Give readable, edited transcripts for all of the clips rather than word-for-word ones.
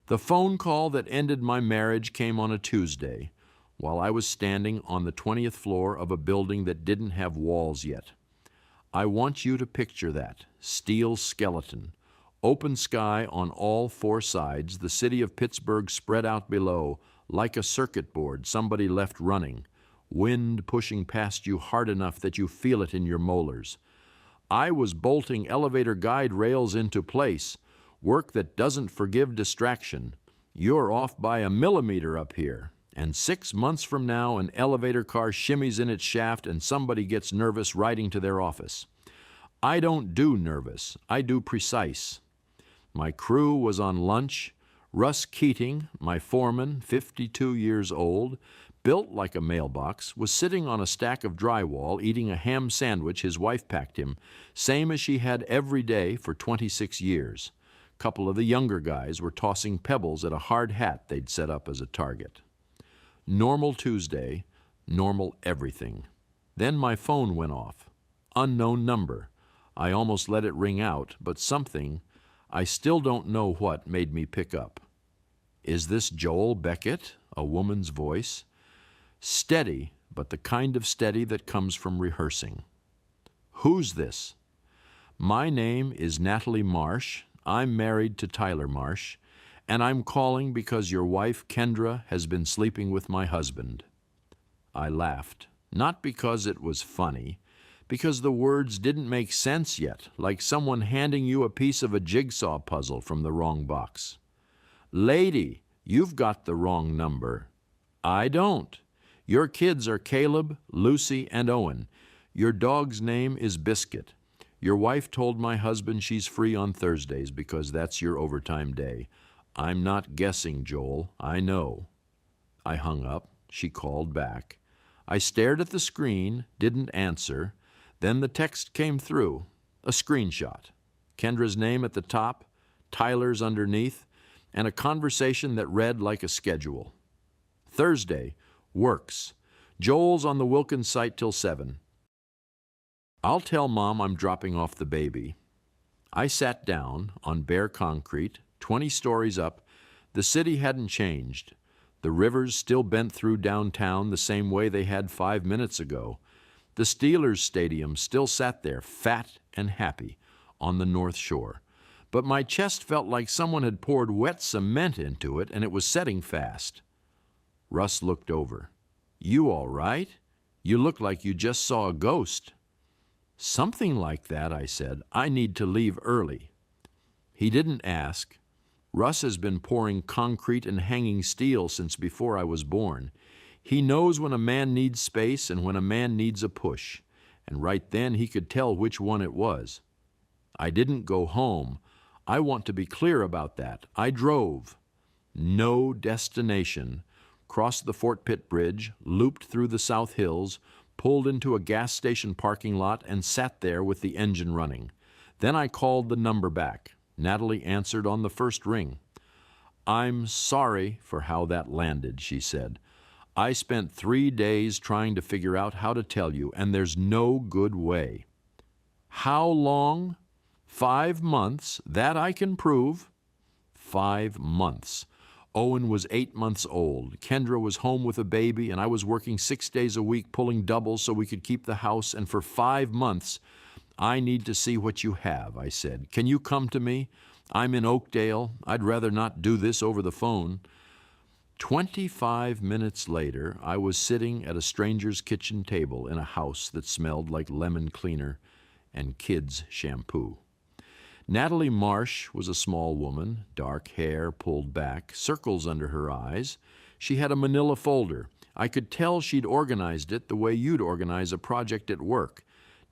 The phone call that ended my marriage came on a Tuesday, while I was standing on the 20th floor of a building that didn't have walls yet. I want you to picture that, steel skeleton, open sky on all four sides, the city of Pittsburgh spread out below, like a circuit board somebody left running, wind pushing past you hard enough that you feel it in your molars. I was bolting elevator guide rails into place, work that doesn't forgive distraction. You're off by a millimeter up here, and 6 months from now an elevator car shimmies in its shaft and somebody gets nervous riding to their office. I don't do nervous, I do precise. My crew was on lunch. Russ Keating, my foreman, 52 years old, built like a mailbox, was sitting on a stack of drywall eating a ham sandwich his wife packed him, same as she had every day for 26 years. A couple of the younger guys were tossing pebbles at a hard hat they'd set up as a target. Normal Tuesday, normal everything. Then my phone went off. Unknown number. I almost let it ring out, but something, I still don't know what, made me pick up. Is this Joel Beckett? A woman's voice. Steady, but the kind of steady that comes from rehearsing. Who's this? My name is Natalie Marsh. I'm married to Tyler Marsh, and I'm calling because your wife, Kendra, has been sleeping with my husband. I laughed, not because it was funny, because the words didn't make sense yet, like someone handing you a piece of a jigsaw puzzle from the wrong box. Lady, you've got the wrong number. I don't. Your kids are Caleb, Lucy, and Owen. Your dog's name is Biscuit. Your wife told my husband she's free on Thursdays because that's your overtime day. I'm not guessing, Joel. I know. I hung up. She called back. I stared at the screen, didn't answer. Then the text came through, a screenshot. Kendra's name at the top, Tyler's underneath, and a conversation that read like a schedule. Thursday, works. Joel's on the Wilkins site till 7. I'll tell Mom I'm dropping off the baby. I sat down on bare concrete, 20 stories up. The city hadn't changed. The rivers still bent through downtown the same way they had 5 minutes ago. The Steelers stadium still sat there, fat and happy, on the North Shore. But my chest felt like someone had poured wet cement into it, and it was setting fast. Russ looked over. You all right? You look like you just saw a ghost. Something like that, I said. I need to leave early. He didn't ask. Russ has been pouring concrete and hanging steel since before I was born. He knows when a man needs space and when a man needs a push, and right then he could tell which one it was. I didn't go home. I want to be clear about that. I drove. No destination. Crossed the Fort Pitt Bridge, looped through the South Hills, pulled into a gas station parking lot, and sat there with the engine running. Then I called the number back. Natalie answered on the first ring. I'm sorry for how that landed, she said. I spent 3 days trying to figure out how to tell you, and there's no good way. How long? 5 months. That I can prove. 5 months. Owen was 8 months old. Kendra was home with a baby, and I was working 6 days a week pulling doubles so we could keep the house, and for 5 months, I need to see what you have, I said. Can you come to me? I'm in Oakdale. I'd rather not do this over the phone. 25 minutes later, I was sitting at a stranger's kitchen table in a house that smelled like lemon cleaner and kids' shampoo. Natalie Marsh was a small woman, dark hair pulled back, circles under her eyes. She had a manila folder. I could tell she'd organized it the way you'd organize a project at work.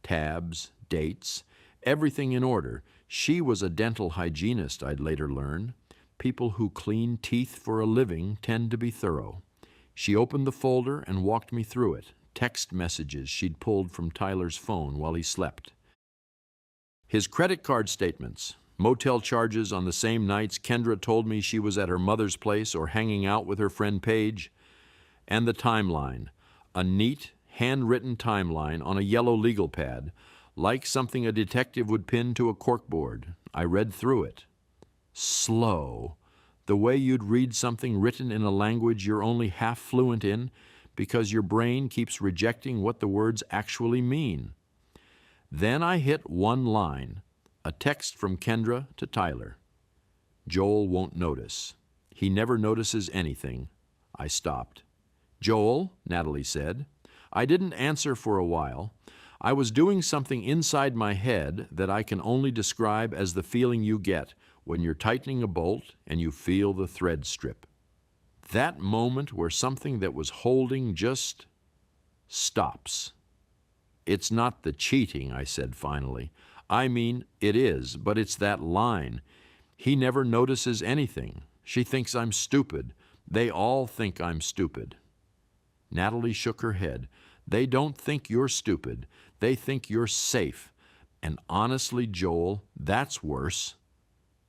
Tabs, dates, everything in order. She was a dental hygienist, I'd later learn. People who clean teeth for a living tend to be thorough. She opened the folder and walked me through it, text messages she'd pulled from Tyler's phone while he slept. His credit card statements, motel charges on the same nights Kendra told me she was at her mother's place or hanging out with her friend Paige, and the timeline, a neat, handwritten timeline on a yellow legal pad, like something a detective would pin to a corkboard. I read through it. Slow. The way you'd read something written in a language you're only half fluent in because your brain keeps rejecting what the words actually mean. Then I hit one line, a text from Kendra to Tyler. Joel won't notice. He never notices anything. I stopped. Joel, Natalie said. I didn't answer for a while. I was doing something inside my head that I can only describe as the feeling you get when you're tightening a bolt and you feel the thread strip. That moment where something that was holding just stops. It's not the cheating, I said finally. I mean, it is, but it's that line. He never notices anything. She thinks I'm stupid. They all think I'm stupid. Natalie shook her head. They don't think you're stupid. They think you're safe. And honestly, Joel, that's worse.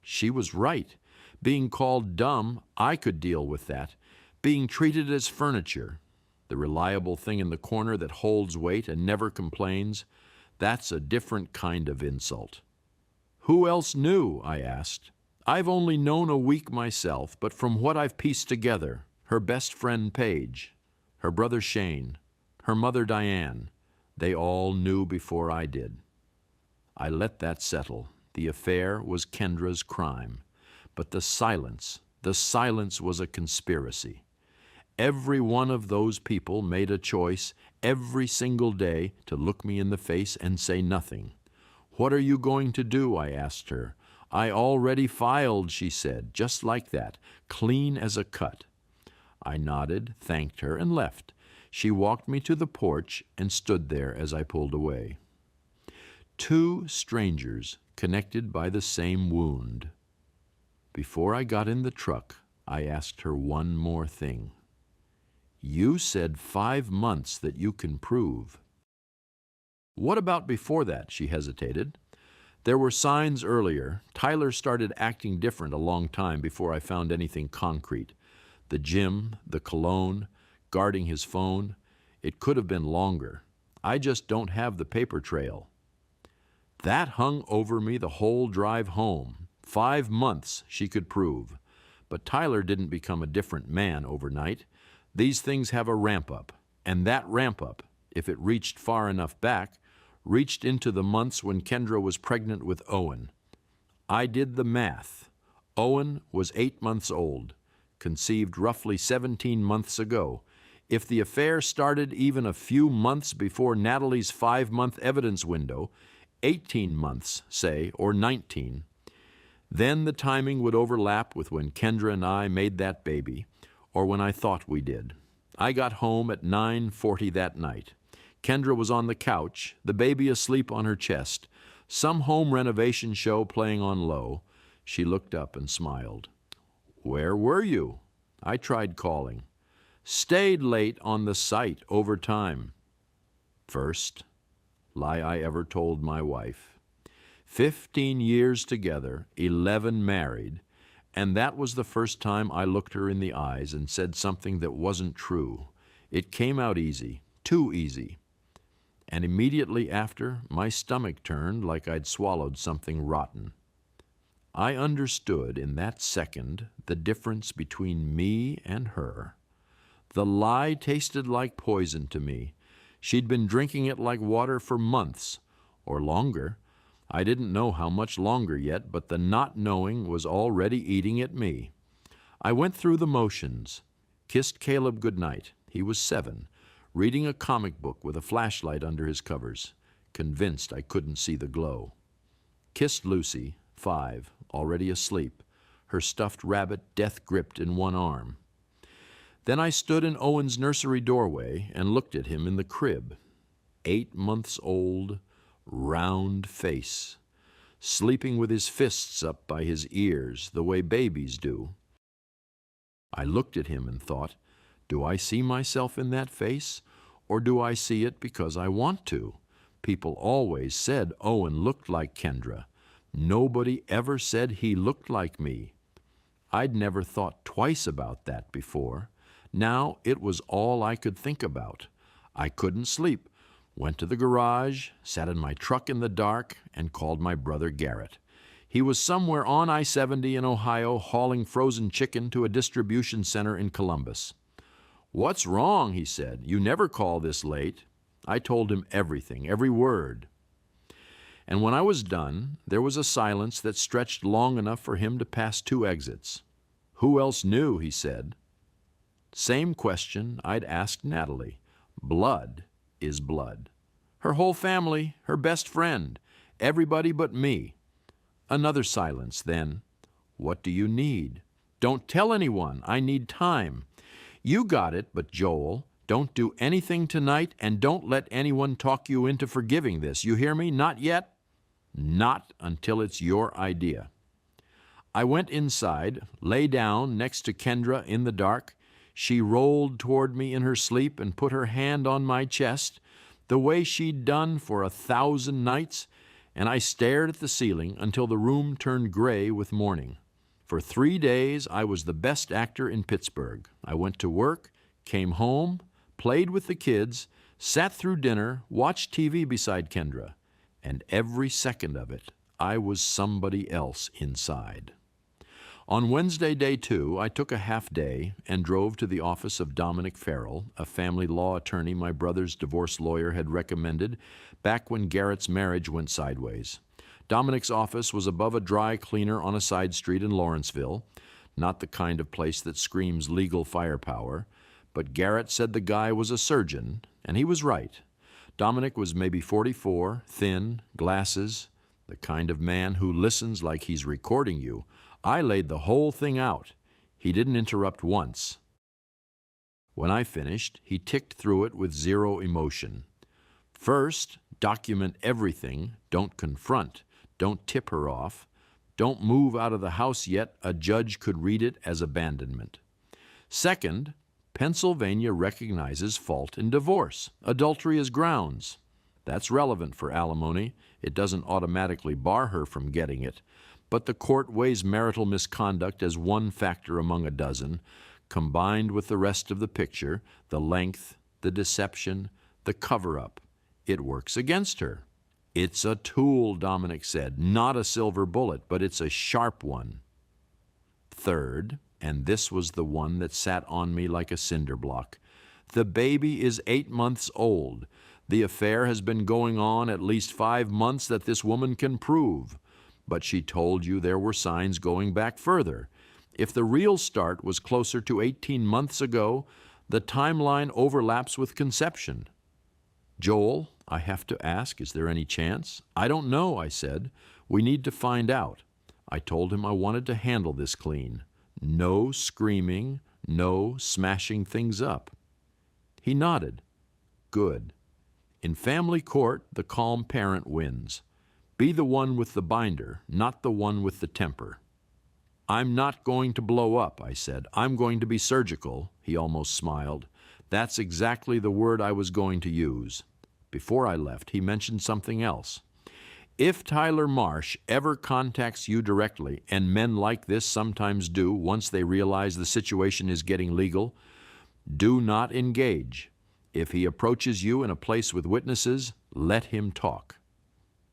She was right. Being called dumb, I could deal with that. Being treated as furniture, the reliable thing in the corner that holds weight and never complains, that's a different kind of insult. Who else knew? I asked. I've only known a week myself, but from what I've pieced together, her best friend Paige, her brother Shane, her mother Diane, they all knew before I did. I let that settle. The affair was Kendra's crime. But the silence was a conspiracy. Every one of those people made a choice every single day to look me in the face and say nothing. What are you going to do? I asked her. I already filed, she said, just like that, clean as a cut. I nodded, thanked her, and left. She walked me to the porch and stood there as I pulled away. Two strangers connected by the same wound. Before I got in the truck, I asked her one more thing. You said 5 months that you can prove. What about before that? She hesitated. There were signs earlier. Tyler started acting different a long time before I found anything concrete. The gym, the cologne, guarding his phone. It could have been longer. I just don't have the paper trail. That hung over me the whole drive home. 5 months, she could prove. But Tyler didn't become a different man overnight. These things have a ramp-up, and that ramp-up, if it reached far enough back, reached into the months when Kendra was pregnant with Owen. I did the math. Owen was 8 months old, conceived roughly 17 months ago. If the affair started even a few months before Natalie's 5-month evidence window, 18 months, say, or 19, then the timing would overlap with when Kendra and I made that baby, or when I thought we did. I got home at 9:40 that night. Kendra was on the couch, the baby asleep on her chest, some home renovation show playing on low. She looked up and smiled. Where were you? I tried calling. Stayed late on the site over time. First lie I ever told my wife. 15 years together, 11 married, and that was the first time I looked her in the eyes and said something that wasn't true. It came out easy, too easy. And immediately after, my stomach turned like I'd swallowed something rotten. I understood in that second the difference between me and her. The lie tasted like poison to me. She'd been drinking it like water for months, or longer. I didn't know how much longer yet, but the not knowing was already eating at me. I went through the motions, kissed Caleb goodnight. He was 7, reading a comic book with a flashlight under his covers, convinced I couldn't see the glow. Kissed Lucy, 5, already asleep, her stuffed rabbit death-gripped in one arm. Then I stood in Owen's nursery doorway and looked at him in the crib. 8 months old, round face, sleeping with his fists up by his ears, the way babies do. I looked at him and thought, do I see myself in that face, or do I see it because I want to? People always said Owen looked like Kendra. Nobody ever said he looked like me. I'd never thought twice about that before. Now it was all I could think about. I couldn't sleep. Went to the garage, sat in my truck in the dark, and called my brother Garrett. He was somewhere on I-70 in Ohio hauling frozen chicken to a distribution center in Columbus. "What's wrong?" he said. "You never call this late." I told him everything, every word. And when I was done, there was a silence that stretched long enough for him to pass 2 exits. "Who else knew?" he said. Same question I'd asked Natalie. Blood is blood. Her whole family, her best friend, everybody but me. Another silence, then. "What do you need?" "Don't tell anyone. I need time." "You got it, but Joel, don't do anything tonight, and don't let anyone talk you into forgiving this. You hear me? Not yet? Not until it's your idea." I went inside, lay down next to Kendra in the dark. She rolled toward me in her sleep and put her hand on my chest, the way she'd done for 1,000 nights, and I stared at the ceiling until the room turned gray with morning. For 3 days, I was the best actor in Pittsburgh. I went to work, came home, played with the kids, sat through dinner, watched TV beside Kendra, and every second of it, I was somebody else inside. On Wednesday, day 2, I took a half day and drove to the office of Dominic Farrell, a family law attorney my brother's divorce lawyer had recommended back when Garrett's marriage went sideways. Dominic's office was above a dry cleaner on a side street in Lawrenceville, not the kind of place that screams legal firepower, but Garrett said the guy was a surgeon, and he was right. Dominic was maybe 44, thin, glasses, the kind of man who listens like he's recording you. I laid the whole thing out. He didn't interrupt once. When I finished, he ticked through it with zero emotion. First, document everything. Don't confront. Don't tip her off. Don't move out of the house yet. A judge could read it as abandonment. Second, Pennsylvania recognizes fault in divorce. Adultery is grounds. That's relevant for alimony. It doesn't automatically bar her from getting it. But the court weighs marital misconduct as one factor among a dozen, combined with the rest of the picture, the length, the deception, the cover-up. It works against her. "It's a tool," Dominic said, "not a silver bullet, but it's a sharp one." Third, and this was the one that sat on me like a cinder block, the baby is 8 months old. The affair has been going on at least 5 months that this woman can prove. But she told you there were signs going back further. If the real start was closer to 18 months ago, the timeline overlaps with conception. "Joel, I have to ask, is there any chance?" "I don't know," I said. "We need to find out." I told him I wanted to handle this clean. No screaming, no smashing things up. He nodded. Good. In family court, the calm parent wins. Be the one with the binder, not the one with the temper. "I'm not going to blow up," I said. "I'm going to be surgical." He almost smiled. That's exactly the word I was going to use. Before I left, he mentioned something else. "If Tyler Marsh ever contacts you directly, and men like this sometimes do once they realize the situation is getting legal, do not engage. If he approaches you in a place with witnesses, let him talk.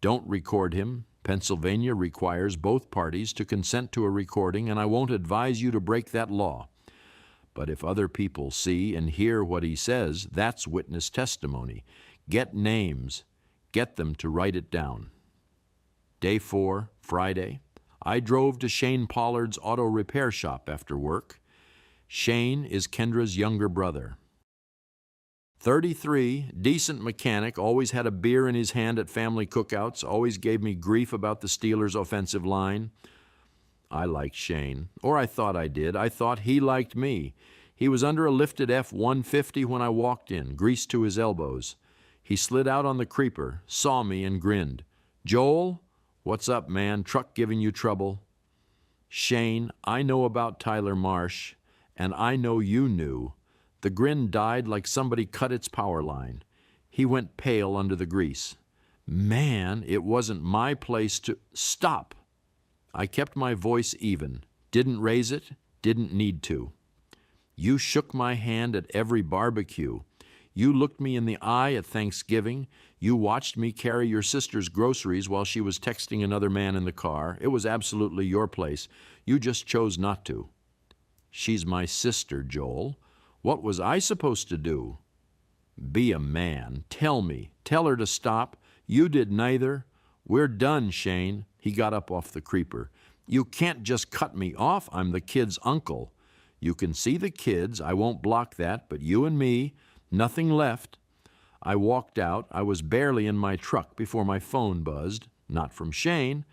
Don't record him. Pennsylvania requires both parties to consent to a recording, and I won't advise you to break that law. But if other people see and hear what he says, that's witness testimony. Get names. Get them to write it down." Day 4, Friday, I drove to Shane Pollard's auto repair shop after work. Shane is Kendra's younger brother. 33, decent mechanic, always had a beer in his hand at family cookouts, always gave me grief about the Steelers' offensive line. I liked Shane, or I thought I did. I thought he liked me. He was under a lifted F-150 when I walked in, greased to his elbows. He slid out on the creeper, saw me, and grinned. "Joel? What's up, man? Truck giving you trouble?" "Shane, I know about Tyler Marsh, and I know you knew." The grin died like somebody cut its power line. He went pale under the grease. "Man, it wasn't my place to—" "Stop!" I kept my voice even, didn't raise it, didn't need to. "You shook my hand at every barbecue. You looked me in the eye at Thanksgiving. You watched me carry your sister's groceries while she was texting another man in the car. It was absolutely your place. You just chose not to. She's my sister, Joel. What was I supposed to do? Be a man. Tell me. Tell her to stop. You did neither. We're done, Shane. He got up off the creeper. You can't just cut me off. I'm the kid's uncle. You can see the kids. I won't block that, but you and me, nothing left. I walked out. I was barely in my truck before my phone buzzed. Not from Shane,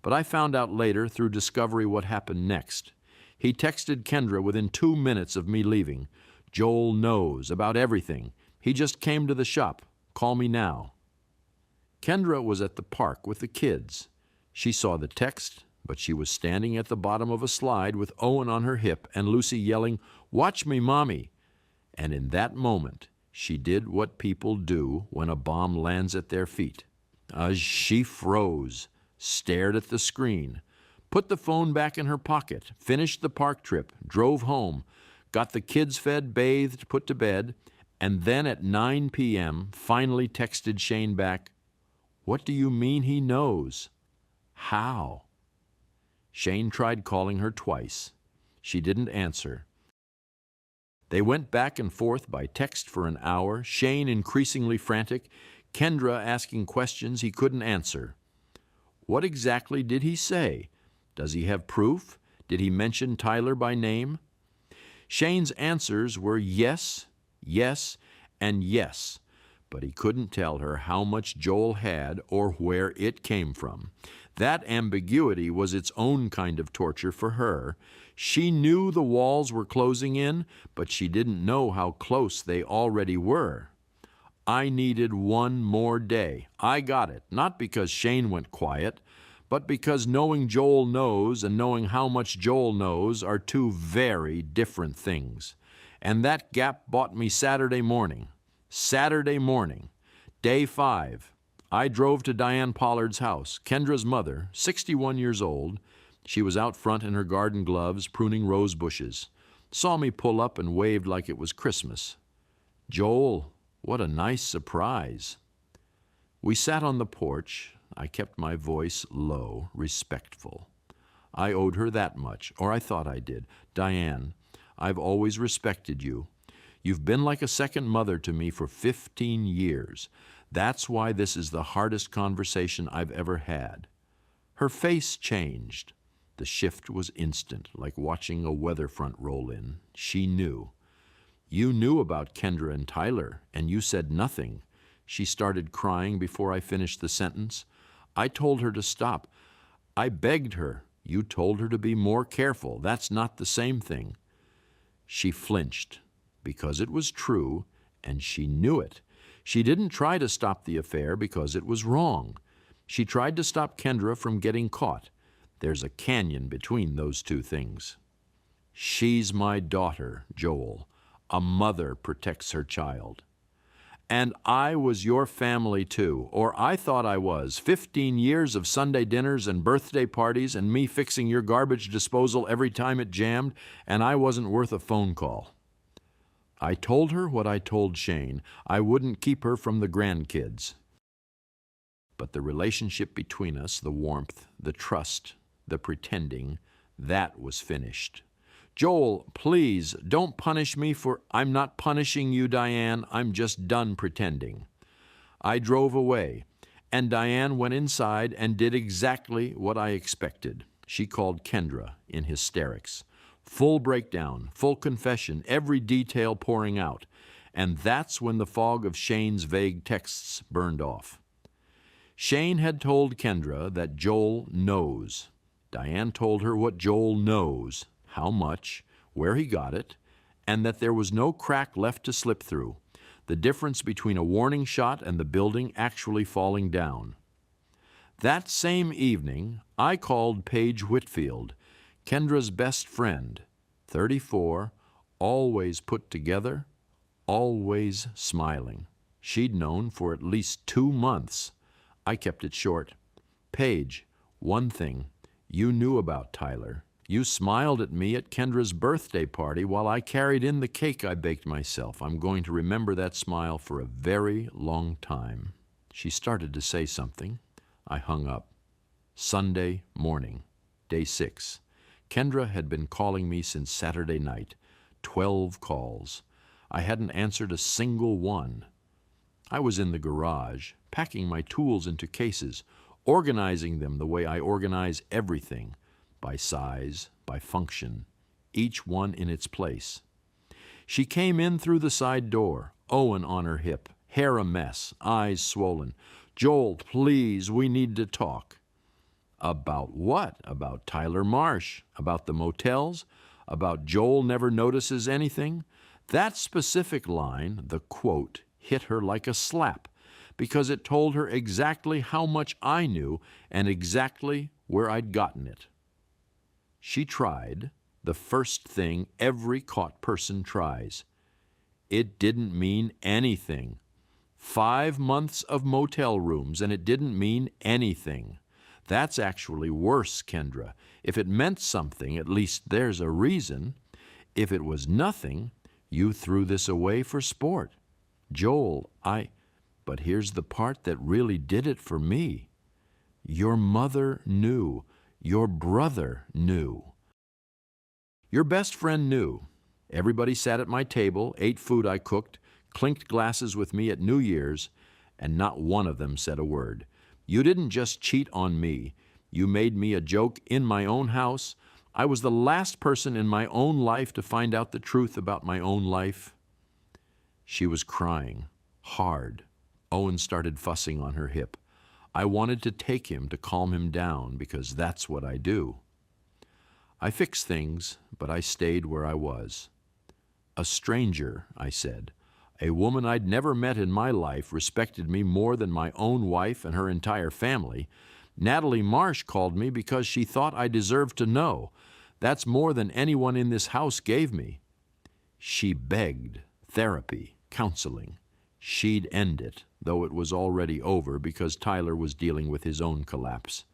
but I found out later through discovery what happened next. He texted Kendra within 2 minutes of me leaving. Joel knows about everything. He just came to the shop. Call me now. Kendra was at the park with the kids. She saw the text, but she was standing at the bottom of a slide with Owen on her hip and Lucy yelling, "Watch me, Mommy!" And in that moment, she did what people do when a bomb lands at their feet. She froze, stared at the screen, put the phone back in her pocket, finished the park trip, drove home, got the kids fed, bathed, put to bed, and then at 9 p.m. finally texted Shane back, "What do you mean he knows? How?" Shane tried calling her twice. She didn't answer. They went back and forth by text for an hour, Shane increasingly frantic, Kendra asking questions he couldn't answer. What exactly did he say? Does he have proof? Did he mention Tyler by name? Shane's answers were yes, yes, and yes, but he couldn't tell her how much Joel had or where it came from. That ambiguity was its own kind of torture for her. She knew the walls were closing in, but she didn't know how close they already were. I needed one more day. I got it, not because Shane went quiet, but because knowing Joel knows and knowing how much Joel knows are two very different things. And that gap bought me Saturday morning. Saturday morning, day 5. I drove to Diane Pollard's house, Kendra's mother, 61 years old. She was out front in her garden gloves, pruning rose bushes. Saw me pull up and waved like it was Christmas. "Joel, what a nice surprise." We sat on the porch. I kept my voice low, respectful. I owed her that much, or I thought I did. "Diane, I've always respected you. You've been like a second mother to me for 15 years. That's why this is the hardest conversation I've ever had." Her face changed. The shift was instant, like watching a weather front roll in. She knew. "You knew about Kendra and Tyler, and you said nothing." She started crying before I finished the sentence. "I told her to stop. I begged her. You told her to be more careful. That's not the same thing." She flinched, because it was true, and she knew it. She didn't try to stop the affair because it was wrong. She tried to stop Kendra from getting caught. There's a canyon between those two things. "She's my daughter, Joel. A mother protects her child. And I was your family too, or I thought I was. 15 years of Sunday dinners and birthday parties and me fixing your garbage disposal every time it jammed, and I wasn't worth a phone call." I told her what I told Shane. I wouldn't keep her from the grandkids. But the relationship between us, the warmth, the trust, the pretending, that was finished. "Joel, please, don't punish me for—" "I'm not punishing you, Diane. I'm just done pretending." I drove away, and Diane went inside and did exactly what I expected. She called Kendra in hysterics. Full breakdown, full confession, every detail pouring out. And that's when the fog of Shane's vague texts burned off. Shane had told Kendra that Joel knows. Diane told her what Joel knows, how much, where he got it, and that there was no crack left to slip through, the difference between a warning shot and the building actually falling down. That same evening, I called Paige Whitfield, Kendra's best friend, 34, always put together, always smiling. She'd known for at least 2 months. I kept it short. "Paige, one thing. You knew about Tyler. You smiled at me at Kendra's birthday party while I carried in the cake I baked myself. I'm going to remember that smile for a very long time." She started to say something. I hung up. Sunday morning, day 6. Kendra had been calling me since Saturday night. 12 calls. I hadn't answered a single one. I was in the garage, packing my tools into cases, organizing them the way I organize everything, by size, by function, each one in its place. She came in through the side door, Owen on her hip, hair a mess, eyes swollen. "Joel, please, we need to talk." About what? About Tyler Marsh? About the motels? About Joel never notices anything? That specific line, the quote, hit her like a slap, because it told her exactly how much I knew and exactly where I'd gotten it. She tried the first thing every caught person tries. It didn't mean anything. 5 months of motel rooms, and it didn't mean anything. That's actually worse, Kendra. If it meant something, at least there's a reason. If it was nothing, you threw this away for sport. Joel, But here's the part that really did it for me. Your mother knew. Your brother knew. Your best friend knew. Everybody sat at my table, ate food I cooked, clinked glasses with me at New Year's, and not one of them said a word. You didn't just cheat on me. You made me a joke in my own house. I was the last person in my own life to find out the truth about my own life. She was crying, hard. Owen started fussing on her hip. I wanted to take him to calm him down, because that's what I do. I fixed things, but I stayed where I was. A stranger, I said. A woman I'd never met in my life respected me more than my own wife and her entire family. Natalie Marsh called me because she thought I deserved to know. That's more than anyone in this house gave me. She begged therapy, counseling. She'd end it, though it was already over because Tyler was dealing with his own collapse.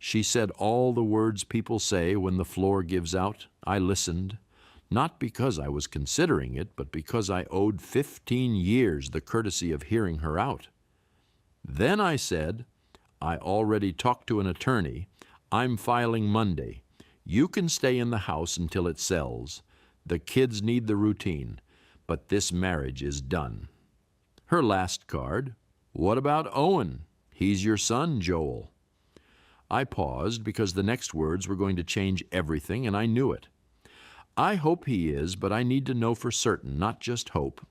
She said all the words people say when the floor gives out. I listened, not because I was considering it, but because I owed 15 years the courtesy of hearing her out. Then I said, I already talked to an attorney. I'm filing Monday. You can stay in the house until it sells. The kids need the routine, but this marriage is done. Her last card, what about Owen? He's your son, Joel. I paused because the next words were going to change everything, and I knew it. I hope he is, but I need to know for certain, not just hope.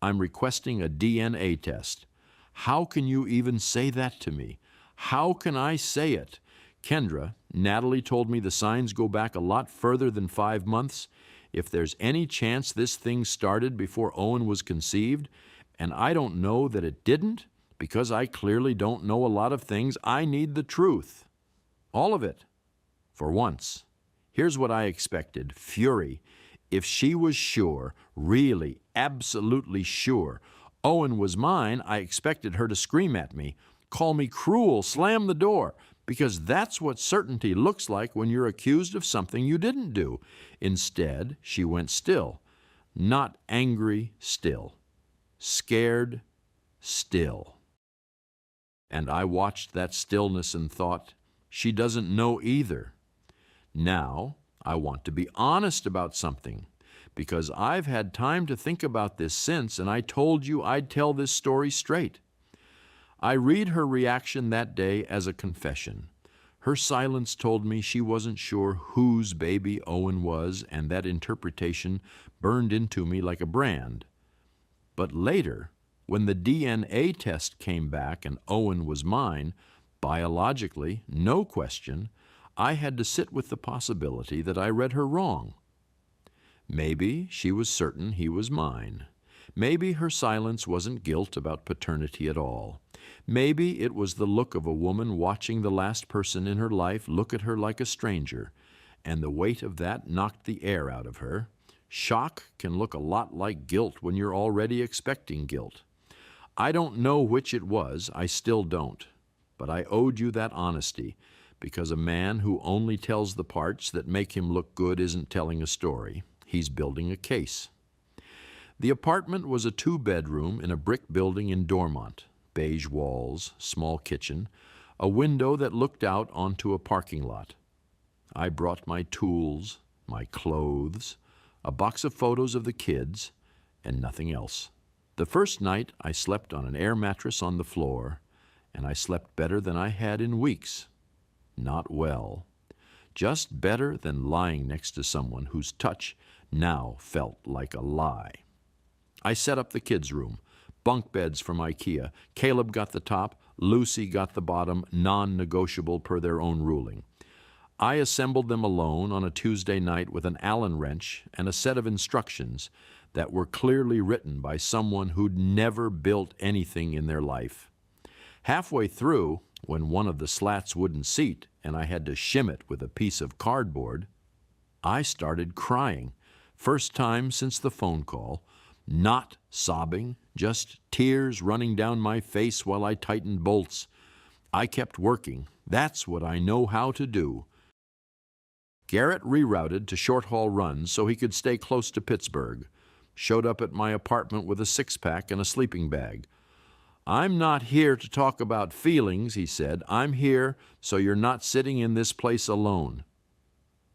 I'm requesting a DNA test. How can you even say that to me? How can I say it? Kendra, Natalie told me the signs go back a lot further than 5 months. If there's any chance this thing started before Owen was conceived, and I don't know that it didn't, because I clearly don't know a lot of things, I need the truth. All of it. For once. Here's what I expected. Fury. If she was sure, really, absolutely sure, Owen was mine, I expected her to scream at me, call me cruel, slam the door, because that's what certainty looks like when you're accused of something you didn't do. Instead, she went still. Not angry, still. Scared, still. And I watched that stillness and thought, she doesn't know either. Now, I want to be honest about something, because I've had time to think about this since, and I told you I'd tell this story straight. I read her reaction that day as a confession. Her silence told me she wasn't sure whose baby Owen was, and that interpretation burned into me like a brand. But later, when the DNA test came back and Owen was mine, biologically, no question, I had to sit with the possibility that I read her wrong. Maybe she was certain he was mine. Maybe her silence wasn't guilt about paternity at all. Maybe it was the look of a woman watching the last person in her life look at her like a stranger, and the weight of that knocked the air out of her. Shock can look a lot like guilt when you're already expecting guilt. I don't know which it was, I still don't, but I owed you that honesty, because a man who only tells the parts that make him look good isn't telling a story. He's building a case. The apartment was a 2-bedroom in a brick building in Dormont. Beige walls, small kitchen, a window that looked out onto a parking lot. I brought my tools, my clothes, a box of photos of the kids, and nothing else. The first night I slept on an air mattress on the floor, and I slept better than I had in weeks. Not well. Just better than lying next to someone whose touch now felt like a lie. I set up the kids' room. Bunk beds from IKEA. Caleb got the top, Lucy got the bottom, non-negotiable per their own ruling. I assembled them alone on a Tuesday night with an Allen wrench and a set of instructions that were clearly written by someone who'd never built anything in their life. Halfway through, when one of the slats wouldn't seat and I had to shim it with a piece of cardboard, I started crying. First time since the phone call. Not sobbing, just tears running down my face while I tightened bolts. I kept working. That's what I know how to do. Garrett rerouted to short-haul runs so he could stay close to Pittsburgh. Showed up at my apartment with a 6-pack and a sleeping bag. "I'm not here to talk about feelings," he said. "I'm here so you're not sitting in this place alone."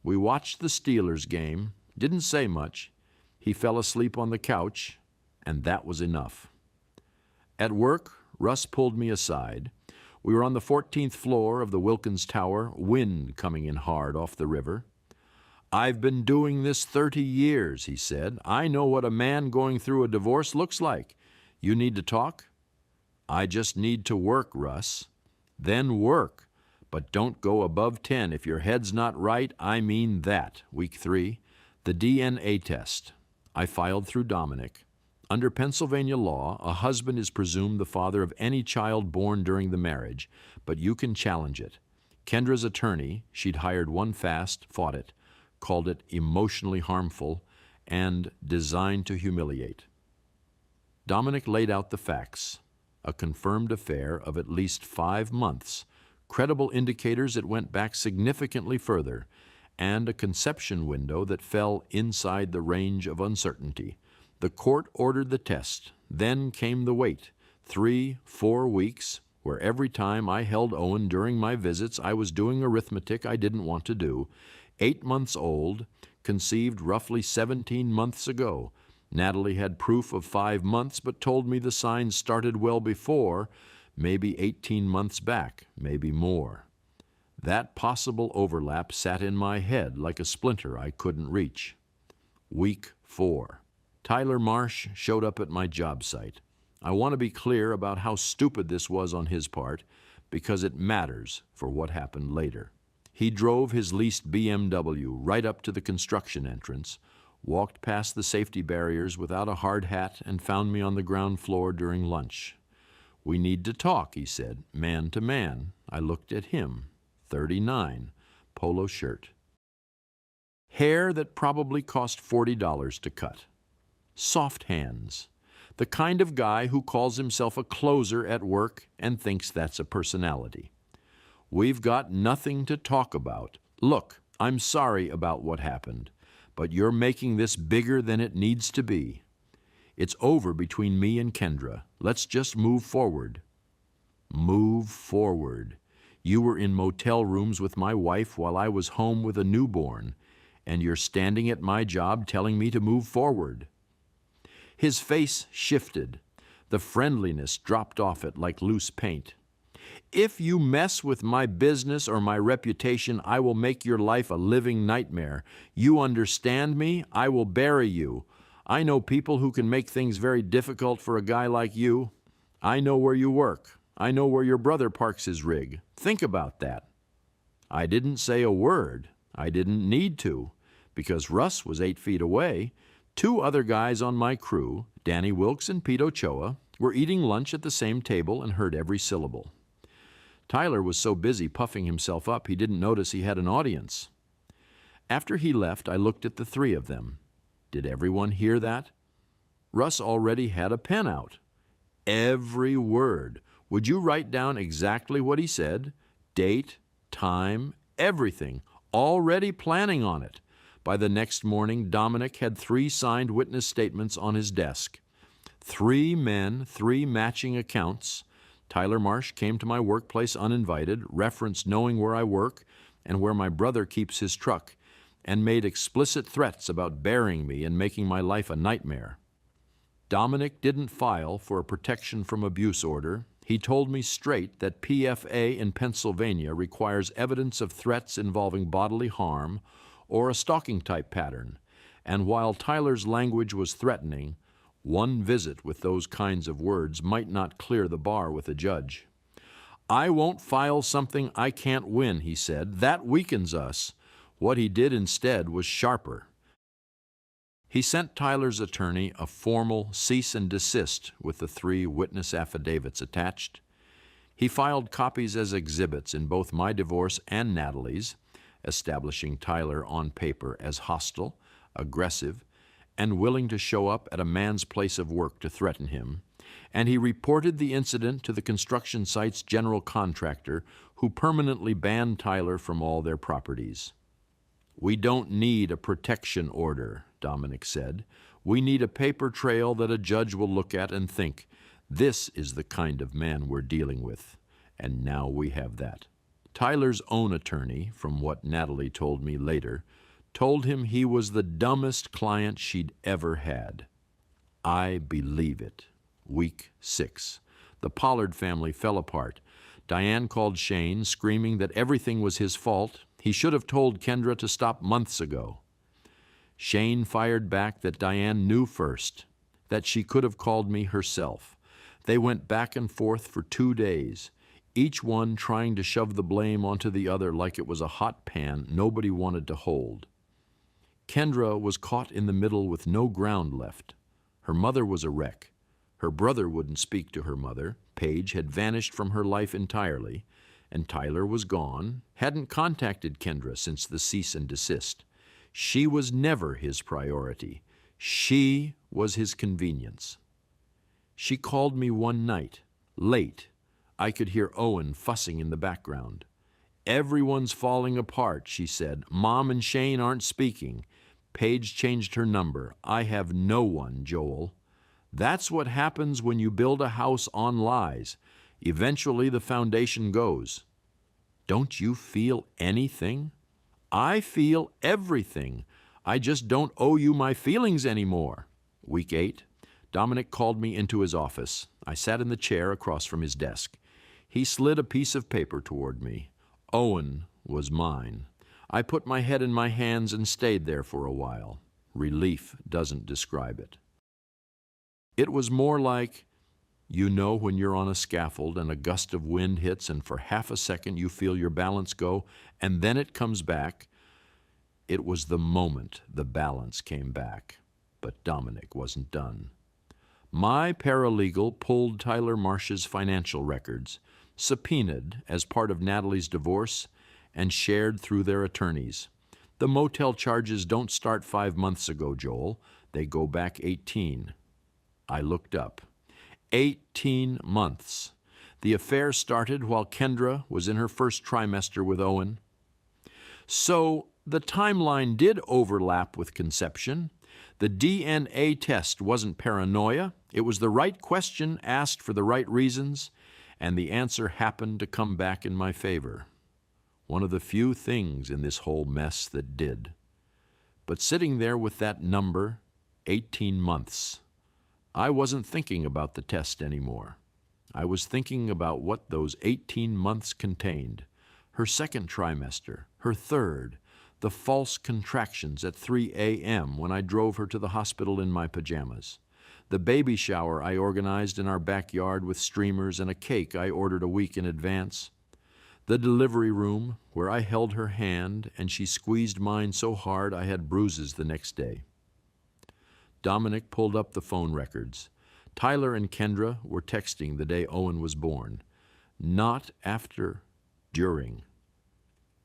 We watched the Steelers game, didn't say much. He fell asleep on the couch, and that was enough. At work, Russ pulled me aside. We were on the 14th floor of the Wilkins Tower, wind coming in hard off the river. "I've been doing this 30 years, he said. "I know what a man going through a divorce looks like. You need to talk?" "I just need to work, Russ." "Then work. But don't go above 10. If your head's not right, I mean that." Week 3, the DNA test. I filed through Dominic. Under Pennsylvania law, a husband is presumed the father of any child born during the marriage, but you can challenge it. Kendra's attorney, she'd hired one fast, fought it, called it emotionally harmful and designed to humiliate. Dominic laid out the facts. A confirmed affair of at least 5 months, credible indicators it went back significantly further, and a conception window that fell inside the range of uncertainty. The court ordered the test. Then came the wait, 3-4 weeks, where every time I held Owen during my visits, I was doing arithmetic I didn't want to do. 8 months old, conceived roughly 17 months ago. Natalie had proof of 5 months, but told me the signs started well before, maybe 18 months back, maybe more. That possible overlap sat in my head like a splinter I couldn't reach. Week 4. Tyler Marsh showed up at my job site. I want to be clear about how stupid this was on his part, because it matters for what happened later. He drove his leased BMW right up to the construction entrance, walked past the safety barriers without a hard hat, and found me on the ground floor during lunch. "We need to talk," he said, man to man. I looked at him. 39, polo shirt. Hair that probably cost $40 to cut. Soft hands. The kind of guy who calls himself a closer at work and thinks that's a personality. "We've got nothing to talk about. Look, I'm sorry about what happened, but you're making this bigger than it needs to be. It's over between me and Kendra. Let's just move forward." Move forward. You were in motel rooms with my wife while I was home with a newborn, and you're standing at my job telling me to move forward. His face shifted. The friendliness dropped off it like loose paint. "If you mess with my business or my reputation, I will make your life a living nightmare. You understand me? I will bury you. I know people who can make things very difficult for a guy like you. I know where you work. I know where your brother parks his rig. Think about that." I didn't say a word. I didn't need to, because Russ was 8 feet away. 2 other guys on my crew, Danny Wilkes and Pete Ochoa, were eating lunch at the same table and heard every syllable. Tyler was so busy puffing himself up he didn't notice he had an audience. After he left, I looked at the 3 of them. Did everyone hear that? Russ already had a pen out. Every word. Would you write down exactly what he said? Date, time, everything, already planning on it. By the next morning, Dominic had 3 signed witness statements on his desk. 3 men, 3 matching accounts. Tyler Marsh came to my workplace uninvited, referenced knowing where I work and where my brother keeps his truck, and made explicit threats about burying me and making my life a nightmare. Dominic didn't file for a protection from abuse order. He told me straight that PFA in Pennsylvania requires evidence of threats involving bodily harm or a stalking-type pattern, and while Tyler's language was threatening, one visit with those kinds of words might not clear the bar with a judge. "I won't file something I can't win," he said. "That weakens us." What he did instead was sharper. He sent Tyler's attorney a formal cease and desist with the 3 witness affidavits attached. He filed copies as exhibits in both my divorce and Natalie's, establishing Tyler on paper as hostile, aggressive, and willing to show up at a man's place of work to threaten him, and he reported the incident to the construction site's general contractor, who permanently banned Tyler from all their properties. "We don't need a protection order," Dominic said. "We need a paper trail that a judge will look at and think, this is the kind of man we're dealing with." And now we have that. Tyler's own attorney, from what Natalie told me later, told him he was the dumbest client she'd ever had. I believe it. Week 6. The Pollard family fell apart. Diane called Shane, screaming that everything was his fault. He should have told Kendra to stop months ago. Shane fired back that Diane knew first, that she could have called me herself. They went back and forth for 2 days, each one trying to shove the blame onto the other like it was a hot pan nobody wanted to hold. Kendra was caught in the middle with no ground left. Her mother was a wreck. Her brother wouldn't speak to her mother. Paige had vanished from her life entirely, and Tyler was gone, hadn't contacted Kendra since the cease and desist. She was never his priority. She was his convenience. She called me one night, late. I could hear Owen fussing in the background. "Everyone's falling apart," she said. "Mom and Shane aren't speaking. Paige changed her number. I have no one, Joel." That's what happens when you build a house on lies. Eventually the foundation goes. Don't you feel anything? I feel everything. I just don't owe you my feelings anymore. Week 8, Dominic called me into his office. I sat in the chair across from his desk. He slid a piece of paper toward me. Owen was mine. I put my head in my hands and stayed there for a while. Relief doesn't describe it. It was more like, you know when you're on a scaffold and a gust of wind hits and for half a second you feel your balance go and then it comes back. It was the moment the balance came back. But Dominic wasn't done. My paralegal pulled Tyler Marsh's financial records, subpoenaed as part of Natalie's divorce, and shared through their attorneys. The motel charges don't start 5 months ago, Joel. They go back 18. I looked up. 18 months. The affair started while Kendra was in her first trimester with Owen. So the timeline did overlap with conception. The DNA test wasn't paranoia. It was the right question asked for the right reasons, and the answer happened to come back in my favor. One of the few things in this whole mess that did. But sitting there with that number, 18 months, I wasn't thinking about the test anymore. I was thinking about what those 18 months contained. Her second trimester, her third, the false contractions at 3 a.m. when I drove her to the hospital in my pajamas, the baby shower I organized in our backyard with streamers and a cake I ordered a week in advance, the delivery room where I held her hand and she squeezed mine so hard I had bruises the next day. Dominic pulled up the phone records. Tyler and Kendra were texting the day Owen was born. Not after, during.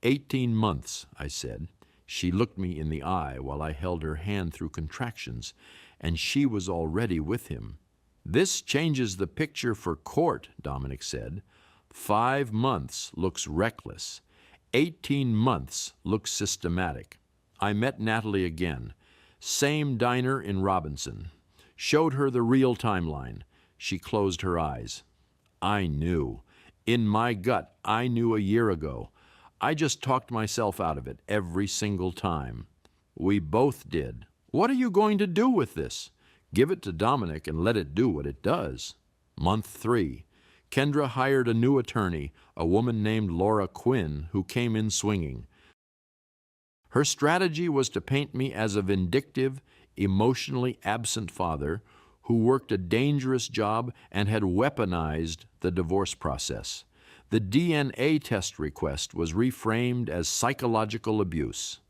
18 months, I said. She looked me in the eye while I held her hand through contractions, and she was already with him. This changes the picture for court, Dominic said. 5 months looks reckless. 18 months looks systematic. I met Natalie again. Same diner in Robinson. Showed her the real timeline. She closed her eyes. I knew. In my gut, I knew a year ago. I just talked myself out of it every single time. We both did. What are you going to do with this? Give it to Dominic and let it do what it does. Month 3. Kendra hired a new attorney, a woman named Laura Quinn, who came in swinging. Her strategy was to paint me as a vindictive, emotionally absent father who worked a dangerous job and had weaponized the divorce process. The DNA test request was reframed as psychological abuse.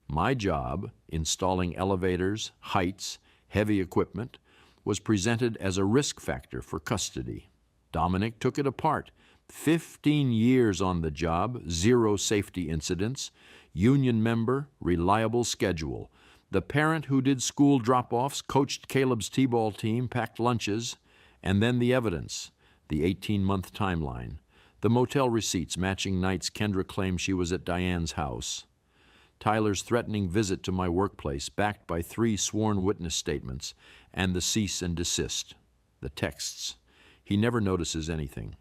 My job, installing elevators, heights, heavy equipment, was presented as a risk factor for custody. Dominic took it apart. 15 years on the job, 0 safety incidents, union member, reliable schedule. The parent who did school drop-offs, coached Caleb's t-ball team, packed lunches, and then the evidence, the 18-month timeline, the motel receipts matching nights Kendra claimed she was at Diane's house, Tyler's threatening visit to my workplace backed by 3 sworn witness statements, and the cease and desist, the texts. He never notices anything.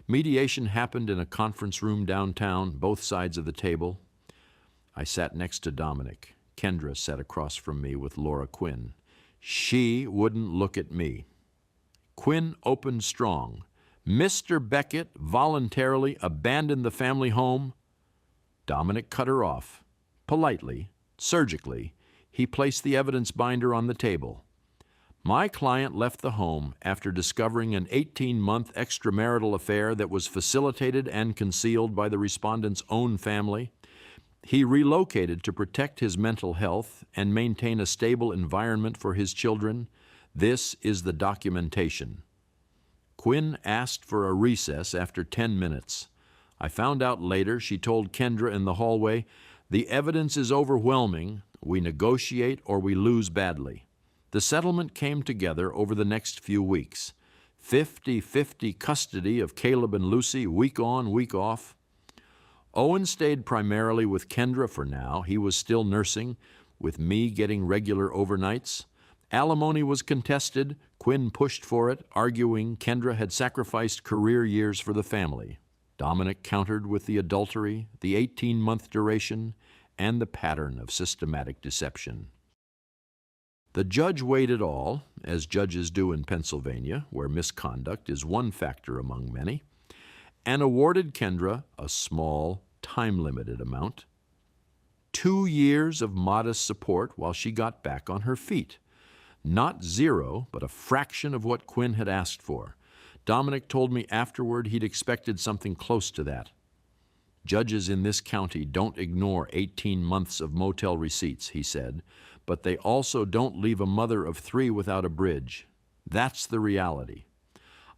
Mediation happened in a conference room downtown, both sides of the table. I sat next to Dominic. Kendra sat across from me with Laura Quinn. She wouldn't look at me. Quinn opened strong. Mr. Beckett voluntarily abandoned the family home. Dominic cut her off. Politely, surgically, he placed the evidence binder on the table. My client left the home after discovering an 18-month extramarital affair that was facilitated and concealed by the respondent's own family. He relocated to protect his mental health and maintain a stable environment for his children. This is the documentation. Quinn asked for a recess after 10 minutes. I found out later she told Kendra in the hallway, "The evidence is overwhelming. We negotiate or we lose badly." The settlement came together over the next few weeks. 50-50 custody of Caleb and Lucy, week on, week off. Owen stayed primarily with Kendra for now. He was still nursing, with me getting regular overnights. Alimony was contested. Quinn pushed for it, arguing Kendra had sacrificed career years for the family. Dominic countered with the adultery, the 18-month duration, and the pattern of systematic deception. The judge weighed it all, as judges do in Pennsylvania, where misconduct is one factor among many, and awarded Kendra a small, time-limited amount. 2 years of modest support while she got back on her feet. Not 0, but a fraction of what Quinn had asked for. Dominic told me afterward he'd expected something close to that. Judges in this county don't ignore 18 months of motel receipts, he said, but they also don't leave a mother of 3 without a bridge. That's the reality.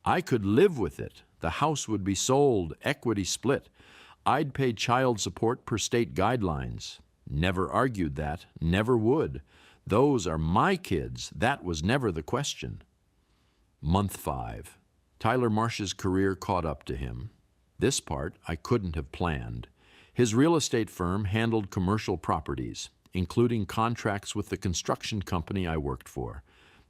I could live with it. The house would be sold, equity split. I'd pay child support per state guidelines. Never argued that, never would. Those are my kids. That was never the question. Month 5. Tyler Marsh's career caught up to him. This part I couldn't have planned. His real estate firm handled commercial properties, including contracts with the construction company I worked for.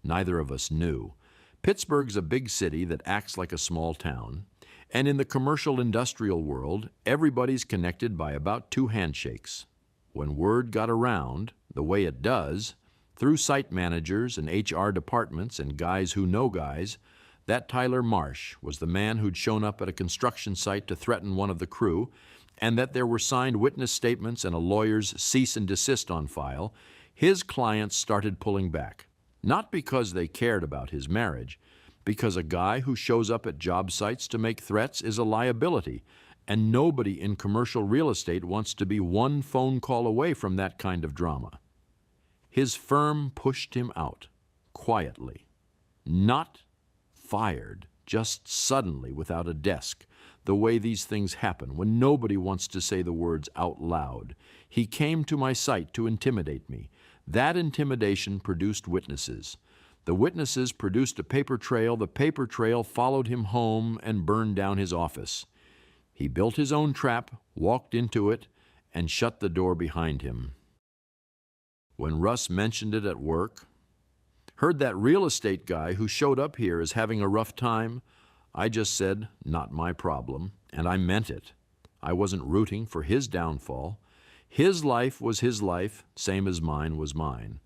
Neither of us knew. Pittsburgh's a big city that acts like a small town, and in the commercial industrial world, everybody's connected by about 2 handshakes. When word got around, the way it does, through site managers and HR departments and guys who know guys, that Tyler Marsh was the man who'd shown up at a construction site to threaten one of the crew, and that there were signed witness statements and a lawyer's cease and desist on file, his clients started pulling back. Not because they cared about his marriage, because a guy who shows up at job sites to make threats is a liability, and nobody in commercial real estate wants to be one phone call away from that kind of drama. His firm pushed him out, quietly. Not fired, just suddenly without a desk, the way these things happen when nobody wants to say the words out loud. He came to my site to intimidate me. That intimidation produced witnesses. The witnesses produced a paper trail. The paper trail followed him home and burned down his office. He built his own trap, walked into it, and shut the door behind him. When Russ mentioned it at work, heard that real estate guy who showed up here is having a rough time, I just said, not my problem, and I meant it. I wasn't rooting for his downfall. His life was his life, same as mine was mine.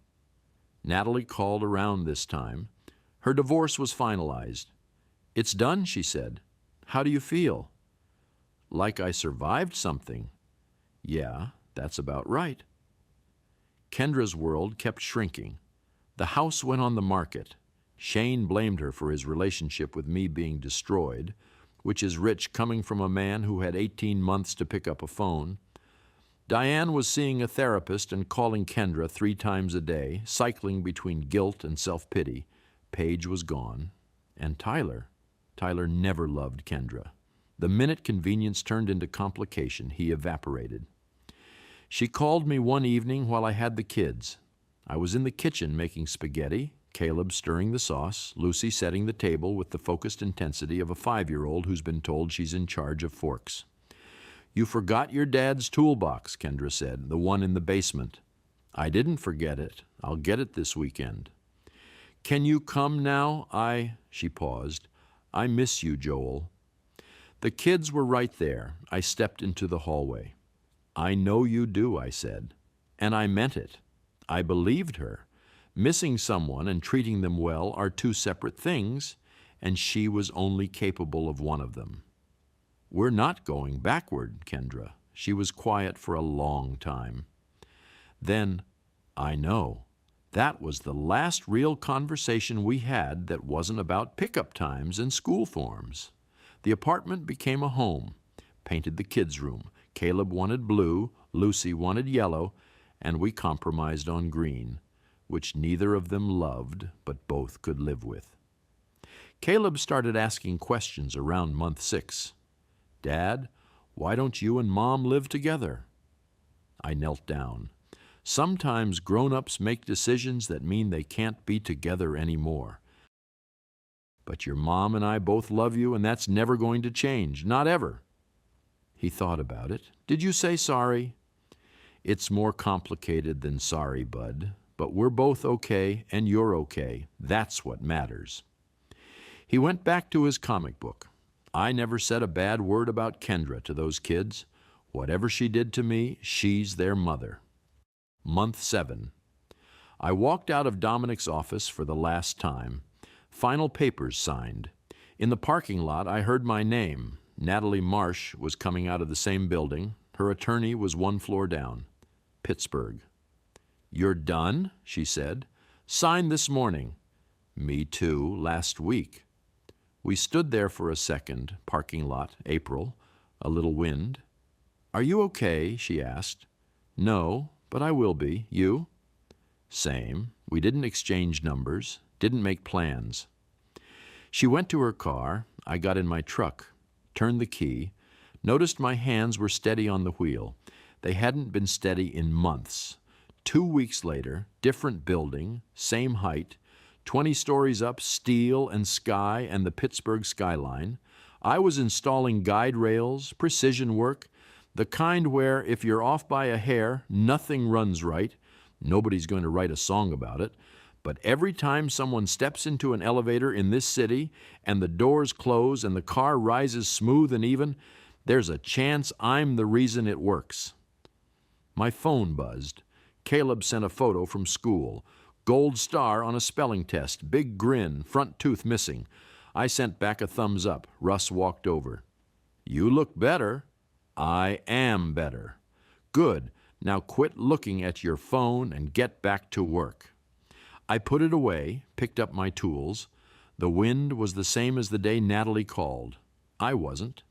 Natalie called around this time. Her divorce was finalized. "It's done," she said. "How do you feel?" "Like I survived something." "Yeah, that's about right." Kendra's world kept shrinking. The house went on the market. Shane blamed her for his relationship with me being destroyed, which is rich coming from a man who had 18 months to pick up a phone. Diane was seeing a therapist and calling Kendra 3 times a day, cycling between guilt and self-pity. Paige was gone. And Tyler never loved Kendra. The minute convenience turned into complication, he evaporated. She called me one evening while I had the kids. I was in the kitchen making spaghetti, Caleb stirring the sauce, Lucy setting the table with the focused intensity of a 5-year-old who's been told she's in charge of forks. "You forgot your dad's toolbox," Kendra said, "the one in the basement." "I didn't forget it. I'll get it this weekend." "Can you come now? She paused. "I miss you, Joel." The kids were right there. I stepped into the hallway. "I know you do," I said. And I meant it. I believed her. Missing someone and treating them well are 2 separate things, and she was only capable of one of them. "We're not going backward, Kendra." She was quiet for a long time. Then, "I know. That was the last real conversation we had that wasn't about pickup times and school forms." The apartment became a home. Painted the kids' room. Caleb wanted blue, Lucy wanted yellow, and we compromised on green, which neither of them loved, but both could live with. Caleb started asking questions around month 6. "Dad, why don't you and Mom live together?" I knelt down. Sometimes grown-ups make decisions that mean they can't be together anymore. "But your mom and I both love you, and that's never going to change, not ever." He thought about it. "Did you say sorry?" "It's more complicated than sorry, bud. But we're both okay, and you're okay. That's what matters." He went back to his comic book. I never said a bad word about Kendra to those kids. Whatever she did to me, she's their mother. Month 7. I walked out of Dominic's office for the last time. Final papers signed. In the parking lot, I heard my name. Natalie Marsh was coming out of the same building. Her attorney was 1 floor down. Pittsburgh. "You're done?" she said. "Signed this morning." "Me too, last week." We stood there for a second, parking lot, April, a little wind. "Are you okay?" she asked. "No, but I will be. You?" "Same. We didn't exchange numbers, didn't make plans." She went to her car. I got in my truck, turned the key, noticed my hands were steady on the wheel. They hadn't been steady in months. 2 weeks later, different building, same height, 20 stories up, steel and sky and the Pittsburgh skyline. I was installing guide rails, precision work, the kind where if you're off by a hair, nothing runs right. Nobody's going to write a song about it. But every time someone steps into an elevator in this city and the doors close and the car rises smooth and even, there's a chance I'm the reason it works. My phone buzzed. Caleb sent a photo from school. Gold star on a spelling test, big grin, front tooth missing. I sent back a thumbs up. Russ walked over. "You look better." "I am better." "Good. Now quit looking at your phone and get back to work." I put it away, picked up my tools. The wind was the same as the day Natalie called. I wasn't.